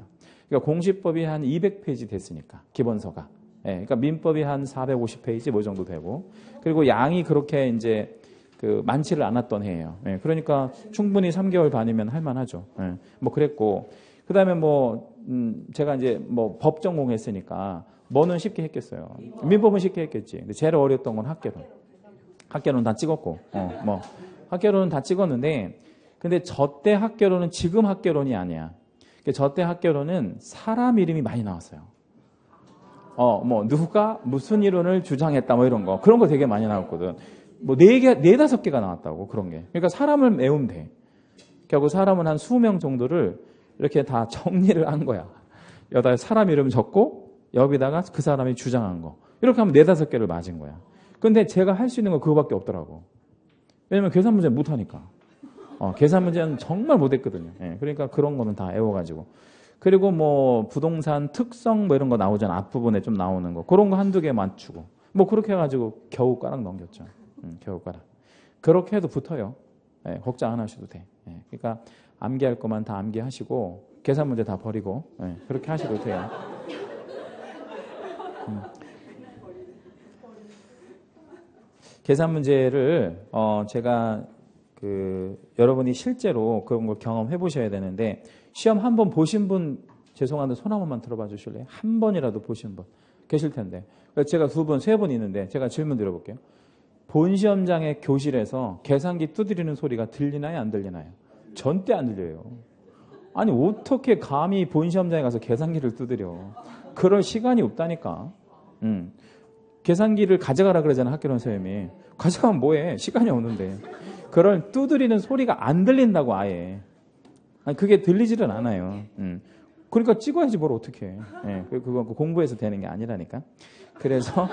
그러니까 공시법이 한 200페이지 됐으니까 기본서가. 예, 그러니까 민법이 한 450페이지 뭐 정도 되고, 그리고 양이 그렇게 이제 그 많지를 않았던 해예요. 예, 그러니까 충분히 3개월 반이면 할만하죠. 예, 뭐 그랬고, 그다음에 뭐 제가 이제 뭐 법 전공했으니까 뭐는 쉽게 했겠어요. 민법은 쉽게 했겠지. 근데 제일 어려웠던 건 학개론. 학개론 다 찍었고, 뭐 학개론은 다 찍었는데, 근데 저 때 학개론은 지금 학개론이 아니야. 저 때 학개론은 사람 이름이 많이 나왔어요. 뭐 누가 무슨 이론을 주장했다 뭐 이런 거, 그런 거 되게 많이 나왔거든. 뭐 4-5개가 나왔다고, 그런 게. 그러니까 사람을 외우면 돼. 결국 사람은 한 20명 정도를 이렇게 다 정리를 한 거야. 여기다 사람 이름 적고 여기다가 그 사람이 주장한 거. 이렇게 하면 4-5개를 맞은 거야. 근데 제가 할 수 있는 건 그거밖에 없더라고. 왜냐면 계산 문제는 못하니까. 계산 문제는 정말 못했거든요. 예, 그러니까 그런 거는 다 외워가지고. 그리고 뭐 부동산 특성 뭐 이런 거 나오잖아. 앞부분에 좀 나오는 거. 그런 거 한두 개 맞추고. 뭐 그렇게 해가지고 겨우 꽈락 넘겼죠. 겨우 꽈락. 그렇게 해도 붙어요. 예, 걱정 안 하셔도 돼. 예, 그러니까 암기할 것만 다 암기하시고 계산 문제 다 버리고 그렇게 하셔도 돼요. 계산 문제를 제가 여러분이 실제로 그런 걸 경험해 보셔야 되는데, 시험 한 번 보신 분 죄송한데 손 한 번만 들어봐 주실래요? 한 번이라도 보신 분 계실 텐데. 제가 2번, 3번 있는데 제가 질문 드려볼게요. 본 시험장의 교실에서 계산기 두드리는 소리가 들리나요, 안 들리나요? 절대 안 들려요. 아니 어떻게 감히 본 시험장에 가서 계산기를 두드려? 그럴 시간이 없다니까. 계산기를 가져가라 그러잖아, 학교론 선생님이. 가져가면 뭐해? 시간이 없는데. 그런 두드리는 소리가 안 들린다고, 아예. 아니, 그게 들리지는 않아요. 그러니까 찍어야지 뭘 어떻게 해. 예, 그거 공부해서 되는 게 아니라니까. 그래서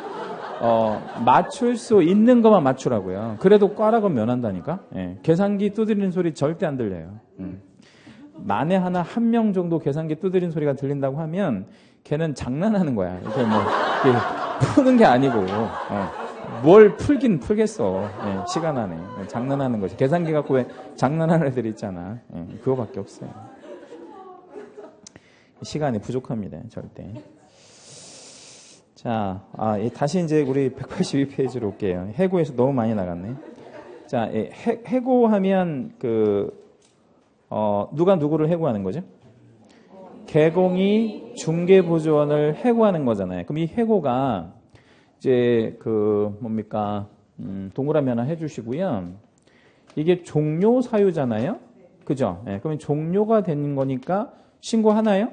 맞출 수 있는 것만 맞추라고요. 그래도 꽈락은 면한다니까. 예, 계산기 두드리는 소리 절대 안 들려요. 만에 하나 한 명 정도 계산기 두드리는 소리가 들린다고 하면 걔는 장난하는 거야. 이렇게 뭐 이렇게 푸는 게 아니고 뭘 풀긴 풀겠어. 예, 시간 안에. 장난하는 거지. 계산기 갖고 왜 장난하는 애들 있잖아. 예, 그거밖에 없어요. 시간이 부족합니다. 절대. 자, 다시 이제 우리 182페이지로 올게요. 해고에서 너무 많이 나갔네. 자, 해고하면 누가 누구를 해고하는 거죠? 개공이 중개보조원을 해고하는 거잖아요. 그럼 이 해고가 이제 뭡니까? 동그라미 하나 해주시고요. 이게 종료 사유잖아요. 그죠? 예, 그러면 종료가 되는 거니까 신고하나요?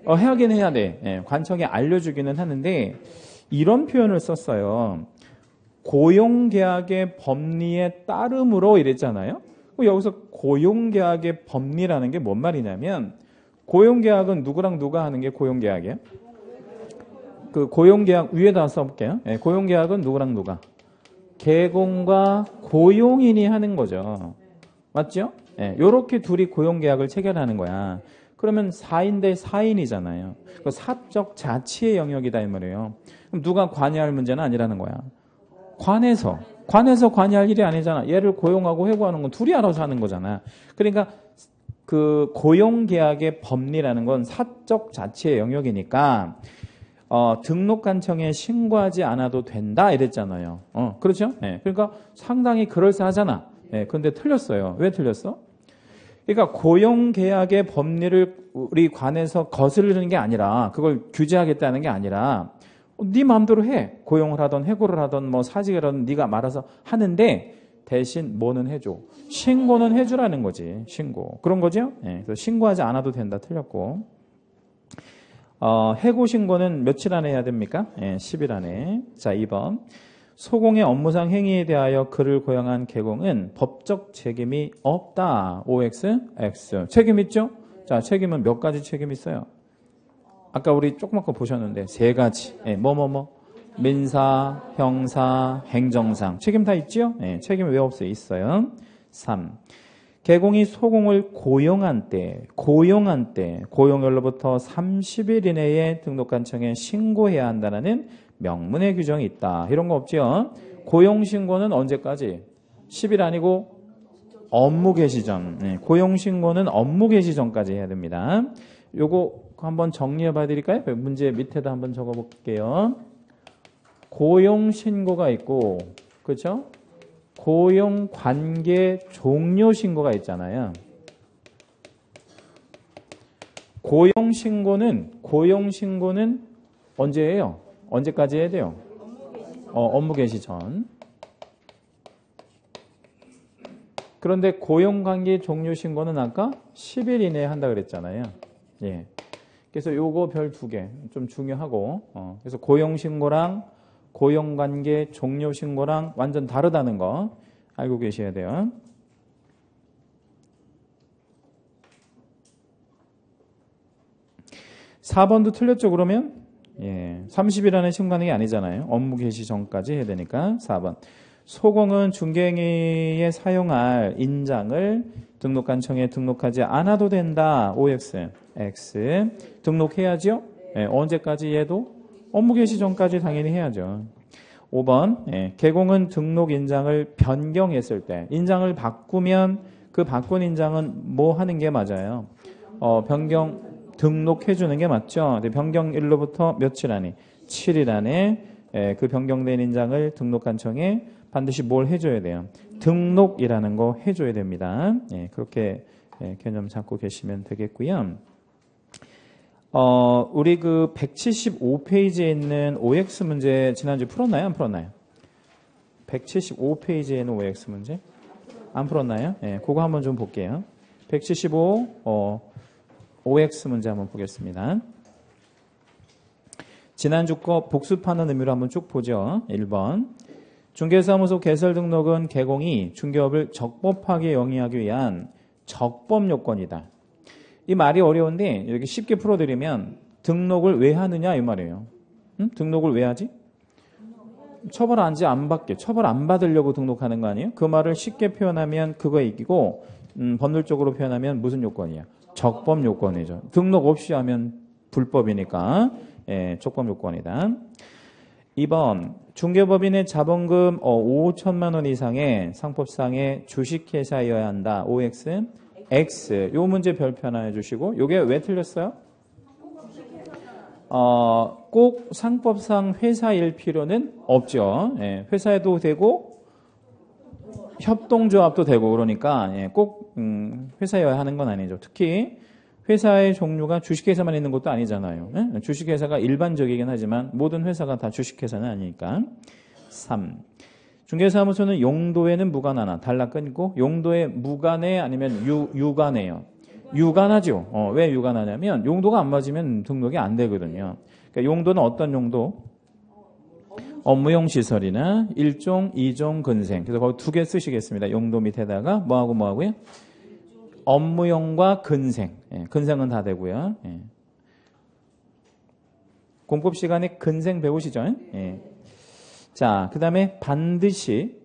하긴 해야 돼. 예, 관청에 알려주기는 하는데 이런 표현을 썼어요. 고용계약의 법리에 따름으로 이랬잖아요. 여기서 고용계약의 법리라는 게 뭔 말이냐면, 고용계약은 누구랑 누가 하는 게 고용계약이에요? 그 고용계약 위에다 써볼게요. 예, 고용계약은 누구랑 누가? 개공과 고용인이 하는 거죠. 맞죠? 예, 요렇게 둘이 고용계약을 체결하는 거야. 그러면 4인 대 4인이잖아요. 그 사적 자치의 영역이다 이 말이에요. 그럼 누가 관여할 문제는 아니라는 거야. 관에서 관여할 일이 아니잖아. 얘를 고용하고 해고하는 건 둘이 알아서 하는 거잖아. 그러니까 그 고용계약의 법리라는 건 사적 자치의 영역이니까 등록관청에 신고하지 않아도 된다 이랬잖아요. 그렇죠? 네. 그러니까 상당히 그럴싸하잖아. 네. 근데 틀렸어요. 왜 틀렸어? 그러니까 고용계약의 법리를 우리 관에서 거스르는 게 아니라, 그걸 규제하겠다는 게 아니라 네 마음대로 해. 고용을 하든 해고를 하든 뭐 사직을 하든 네가 말아서 하는데, 대신 뭐는 해줘? 신고는 해주라는 거지. 신고. 그런 거죠? 네, 그래서 신고하지 않아도 된다. 틀렸고. 해고 신고는 며칠 안에 해야 됩니까? 네, 10일 안에. 자, 2번. 소공의 업무상 행위에 대하여 그를 고용한 개공은 법적 책임이 없다. OX, X. 책임 있죠? 자, 책임은 몇 가지 책임이 있어요? 아까 우리 조그맣게 보셨는데 3가지. 네, 민사, 형사, 행정상. 책임 다 있죠? 네, 책임이 왜 없어요? 있어요. 3. 개공이 소공을 고용한 때, 고용일로부터 30일 이내에 등록관청에 신고해야 한다는 명문의 규정이 있다. 이런 거 없죠? 고용신고는 언제까지? 10일 아니고 업무 개시 전. 네, 고용신고는 업무 개시 전까지 해야 됩니다. 요거 한번 정리해 봐 드릴까요? 문제 밑에다 한번 적어 볼게요. 고용신고가 있고, 그렇죠? 고용관계 종료 신고가 있잖아요. 고용신고는 언제예요? 언제까지 해야 돼요? 업무 개시 전. 그런데 고용관계 종료 신고는 아까 10일 이내에 한다 그랬잖아요. 예. 그래서 요거 별 2개 좀 중요하고, 그래서 고용신고랑 고용관계 종료 신고랑 완전 다르다는 거 알고 계셔야 돼요. (4번도) 틀렸죠 그러면? 예, 30일 안에 신고 가능이 아니잖아요. 업무 개시 전까지 해야 되니까. 4번. 소공은 중개행위에 사용할 인장을 등록관청에 등록하지 않아도 된다. OX. X. 등록해야죠? 예, 언제까지 얘도? 업무 개시 전까지 당연히 해야죠. 5번. 예, 개공은 등록 인장을 변경했을 때 인장을 바꾸면 그 바꾼 인장은 뭐 하는 게 맞아요? 변경 등록해 주는 게 맞죠. 변경일로부터 며칠 안에 7일 안에 그 변경된 인장을 등록관청에 반드시 뭘 해줘야 돼요? 등록이라는 거 해줘야 됩니다. 그렇게 개념 잡고 계시면 되겠고요. 우리 그 175페이지에 있는 OX 문제 지난주에 풀었나요? 안 풀었나요? 175페이지에 있는 OX 문제? 안 풀었나요? 그거 한번 좀 볼게요. 175 OX 문제 한번 보겠습니다. 지난주 거 복습하는 의미로 한번 쭉 보죠. 1번. 중개사무소 개설 등록은 개공이 중개업을 적법하게 영위하기 위한 적법 요건이다. 이 말이 어려운데 이렇게 쉽게 풀어드리면 등록을 왜 하느냐 이 말이에요. 응? 등록을 왜 하지? 처벌 안 받게. 처벌 안 받으려고 등록하는 거 아니에요? 그 말을 쉽게 표현하면 그거에 이기고 법률적으로 표현하면 무슨 요건이야? 적법 요건이죠. 등록 없이 하면 불법이니까 적법 요건이다. 2번. 중개법인의 자본금 5천만 원 이상의 상법상의 주식회사여야 한다. OX, X. 요 문제 별표 하나 해주시고 요게 왜 틀렸어요? 꼭 상법상 회사일 필요는 없죠. 회사에도 되고 협동조합도 되고 그러니까 꼭 회사여야 하는 건 아니죠. 특히 회사의 종류가 주식회사만 있는 것도 아니잖아요. 주식회사가 일반적이긴 하지만 모든 회사가 다 주식회사는 아니니까. 3. 중개사무소는 용도에는 무관하나 달라 끊고 용도에 무관해 아니면 유관해요. 유관하죠. 왜 유관하냐면 용도가 안 맞으면 등록이 안 되거든요. 그러니까 용도는 어떤 용도? 업무용 시설이나 1종, 2종 근생. 그래서 거기 2개 쓰시겠습니다. 용도 밑에다가 뭐하고요? 업무용과 근생. 근생은 다 되고요. 공법 시간에 근생 배우시죠? 자, 그 다음에 반드시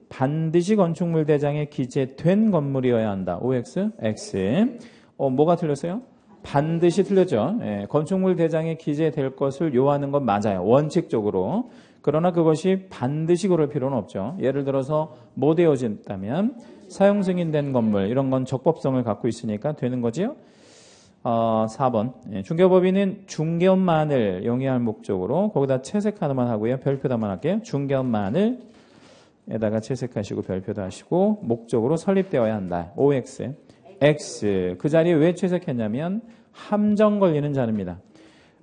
건축물 대장에 기재된 건물이어야 한다. OX, X. 뭐가 틀렸어요? 반드시 틀렸죠. 건축물 대장에 기재될 것을 요하는 건 맞아요. 원칙적으로. 그러나 그것이 반드시 그럴 필요는 없죠. 예를 들어서 뭐 되어진다면 사용 승인된 건물 이런 건 적법성을 갖고 있으니까 되는 거지요. 4번. 중개법인은 중개업만을 영위할 목적으로 거기다 채색 하나만 하고요. 별표다만 할게요. 중개업만을 에다가 채색하시고 별표도 하시고 목적으로 설립되어야 한다. OX, X. 그 자리에 왜 채색했냐면 함정 걸리는 자리입니다.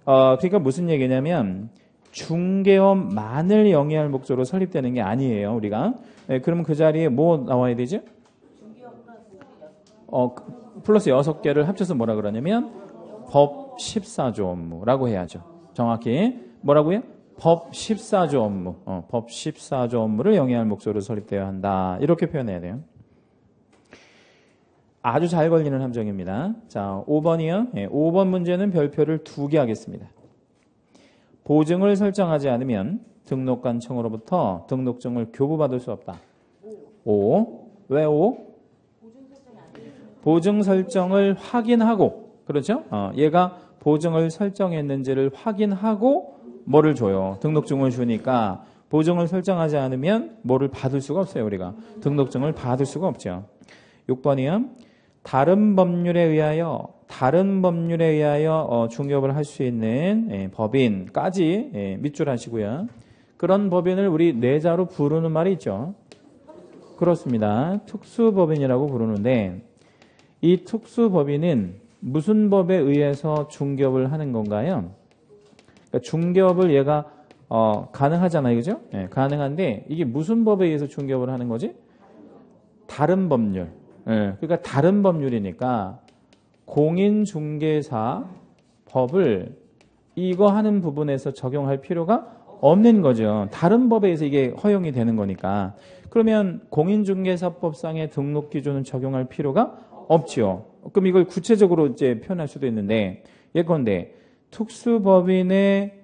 그러니까 무슨 얘기냐면 중개업만을 영위할 목적으로 설립되는 게 아니에요. 우리가. 그러면 그 자리에 뭐 나와야 되죠? 플러스 6개를 합쳐서 뭐라 그러냐면 법 14조 업무라고 해야죠. 정확히 뭐라고요? 법 14조 업무. 법 14조 업무를 영위할 목적으로 설립되어야 한다. 이렇게 표현해야 돼요. 아주 잘 걸리는 함정입니다. 자, 5번이요. 5번 문제는 별표를 2개 하겠습니다. 보증을 설정하지 않으면 등록관청으로부터 등록증을 교부받을 수 없다. 5. 왜 5? 보증 설정을 확인하고, 그렇죠? 얘가 보증을 설정했는지를 확인하고 뭐를 줘요? 등록증을 주니까 보증을 설정하지 않으면 뭐를 받을 수가 없어요. 우리가 등록증을 받을 수가 없죠. 6번이요. 다른 법률에 의하여 중개업을 할 수 있는 법인까지 밑줄 하시고요. 그런 법인을 우리 내자로 부르는 말이 있죠. 그렇습니다. 특수법인이라고 부르는데 이 특수법인은 무슨 법에 의해서 중개업을 하는 건가요? 그러니까 중개업을 얘가 가능하잖아요. 그죠? 네, 가능한데 이게 무슨 법에 의해서 중개업을 하는 거지? 다른 법률. 네, 그러니까 다른 법률이니까 공인중개사 법을 이거 하는 부분에서 적용할 필요가 없는 거죠. 다른 법에 의해서 이게 허용이 되는 거니까. 그러면 공인중개사법상의 등록 기준은 적용할 필요가 없죠. 그럼 이걸 구체적으로 이제 표현할 수도 있는데 예컨대 특수법인의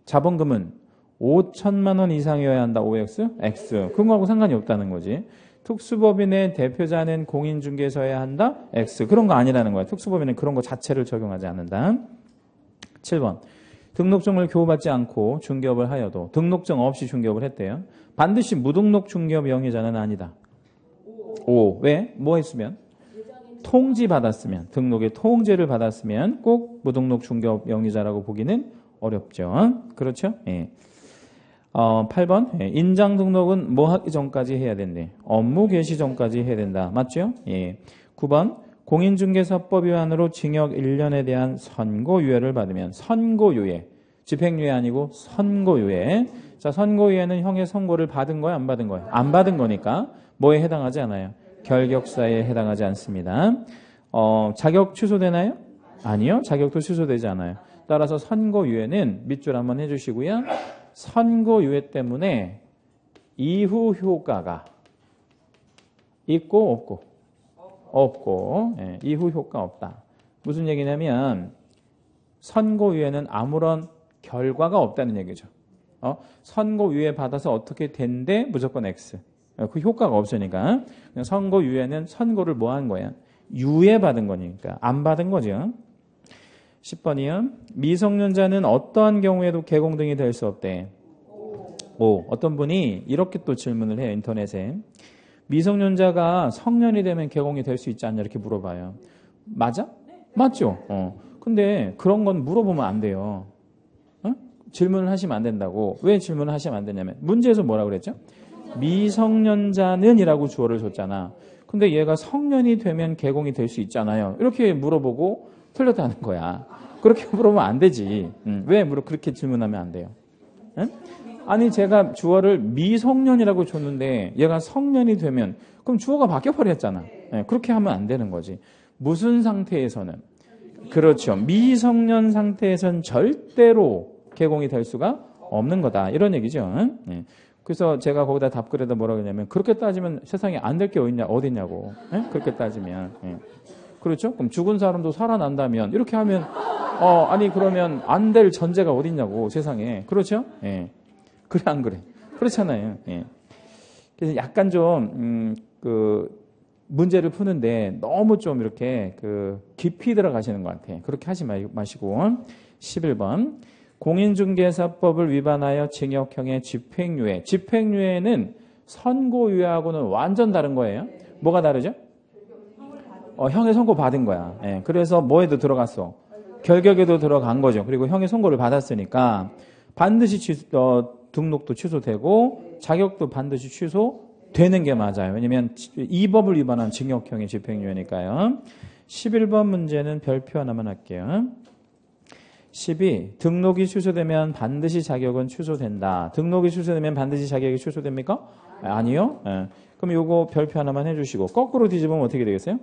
자본금은 5천만 원 이상이어야 한다. OX? X. 그런 거하고 상관이 없다는 거지. 특수법인의 대표자는 공인중개사여야 한다. X. 그런 거 아니라는 거야. 특수법인은 그런 거 자체를 적용하지 않는다. 7번. 등록증을 교부받지 않고 중개업을 하여도 등록증 없이 중개업을 했대요. 반드시 무등록 중개업 영위자는 아니다. 5. 왜? 뭐 했으면? 통지 받았으면, 등록의 통지를 받았으면 꼭 무등록 중개업 영위자라고 보기는 어렵죠. 그렇죠? 예. 8번. 예. 인장 등록은 뭐 하기 전까지 해야 된대? 업무 개시 전까지 해야 된다. 맞죠? 예. 9번. 공인중개사법 위반으로 징역 1년에 대한 선고유예를 받으면 선고유예. 집행유예 아니고 선고유예. 자, 선고유예는 형의 선고를 받은 거야, 안 받은 거야? 안 받은 거니까 뭐에 해당하지 않아요? 결격사에 해당하지 않습니다. 자격 취소되나요? 아니요. 자격도 취소되지 않아요. 따라서 선고유예는 밑줄 한번 해주시고요. 선고유예 때문에 이후 효과가 있고 없고 없고 예, 이후 효과 없다. 무슨 얘기냐면 선고유예는 아무런 결과가 없다는 얘기죠. 선고유예 받아서 어떻게 된대? 무조건 X. 그 효과가 없으니까 선고유예는 선고를 뭐 한 거야? 유예받은 거니까 안 받은 거죠. 10번이요. 미성년자는 어떠한 경우에도 개공등이 될 수 없대. 어떤 분이 이렇게 또 질문을 해요. 인터넷에. 미성년자가 성년이 되면 개공이 될 수 있지 않냐 이렇게 물어봐요. 맞아? 맞죠? 근데 그런 건 물어보면 안 돼요. 질문을 하시면 안 된다고. 왜 질문을 하시면 안 되냐면 문제에서 뭐라고 그랬죠? 미성년자는 이라고 주어를 줬잖아. 근데 얘가 성년이 되면 개공이 될 수 있잖아요. 이렇게 물어보고 틀렸다는 거야. 그렇게 물어보면 안 되지. 왜 그렇게 질문하면 안 돼요? 응? 아니 제가 주어를 미성년이라고 줬는데 얘가 성년이 되면 그럼 주어가 바뀌어버렸잖아. 네, 그렇게 하면 안 되는 거지. 무슨 상태에서는? 그렇죠. 미성년 상태에서는 절대로 개공이 될 수가 없는 거다. 이런 얘기죠. 네. 그래서 제가 거기다 답글에다 뭐라고 했냐면 그렇게 따지면 세상에 안 될 게 어딨냐고. 네? 그렇게 따지면. 네. 그렇죠? 그럼 죽은 사람도 살아난다면 이렇게 하면 아니 그러면 안 될 전제가 어딨냐고 세상에. 그렇죠? 예. 그래 안 그래? 그렇잖아요. 예. 그래서 약간 좀 문제를 푸는데 너무 좀 이렇게 깊이 들어가시는 것 같아. 그렇게 하지 마시고 11번 공인중개사법을 위반하여 징역형의 집행유예. 집행유예는 선고유예하고는 완전 다른 거예요. 뭐가 다르죠? 형의 선고 받은 거야. 예. 그래서 뭐에도 들어갔어? 결격에도 들어간 거죠. 그리고 형의 선고를 받았으니까 반드시 등록도 취소되고 자격도 반드시 취소되는 게 맞아요. 왜냐하면 이 법을 위반한 징역형의 집행유예니까요. 11번 문제는 별표 하나만 할게요. 12. 등록이 취소되면 반드시 자격은 취소된다. 등록이 취소되면 반드시 자격이 취소됩니까? 아니요. 예. 그럼 요거 별표 하나만 해주시고 거꾸로 뒤집으면 어떻게 되겠어요?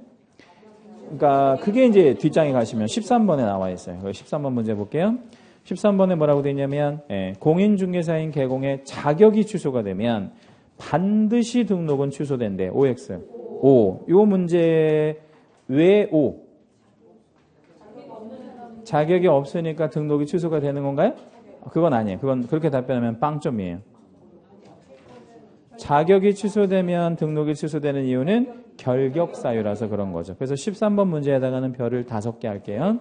그러니까 그게 이제 뒷장에 가시면 13번에 나와 있어요. 13번 문제 볼게요. 13번에 뭐라고 되어 있냐면 공인중개사인 개공의 자격이 취소가 되면 반드시 등록은 취소된대. OX. 요 문제 왜 5? 자격이 없으니까 등록이 취소가 되는 건가요? 그건 아니에요. 그건 그렇게 답변하면 빵점이에요. 자격이 취소되면 등록이 취소되는 이유는 결격사유라서 그런 거죠. 그래서 13번 문제에 해당하는 별을 5개 할게요.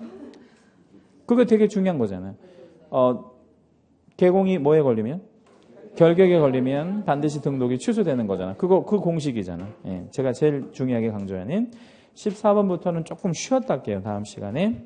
그거 되게 중요한 거잖아요. 개공이 뭐에 걸리면? 결격에 걸리면 반드시 등록이 취소되는 거잖아. 그 공식이잖아. 예, 제가 제일 중요하게 강조하는 14번부터는 조금 쉬었다 할게요. 다음 시간에.